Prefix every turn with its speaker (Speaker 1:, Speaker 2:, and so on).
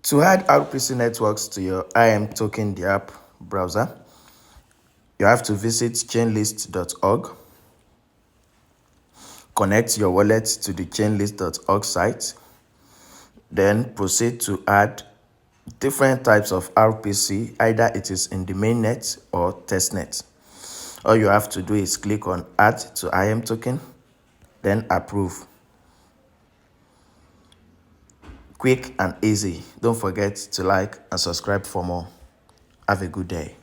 Speaker 1: To add RPC networks to your imToken dapp browser, you have to visit chainlist.org, connect your wallet to the chainlist.org site, then proceed to add different types of RPC, either it is in the mainnet or testnet. All you have to do is click on Add to imToken, then approve. Quick and easy. Don't forget to like and subscribe for more. Have a good day.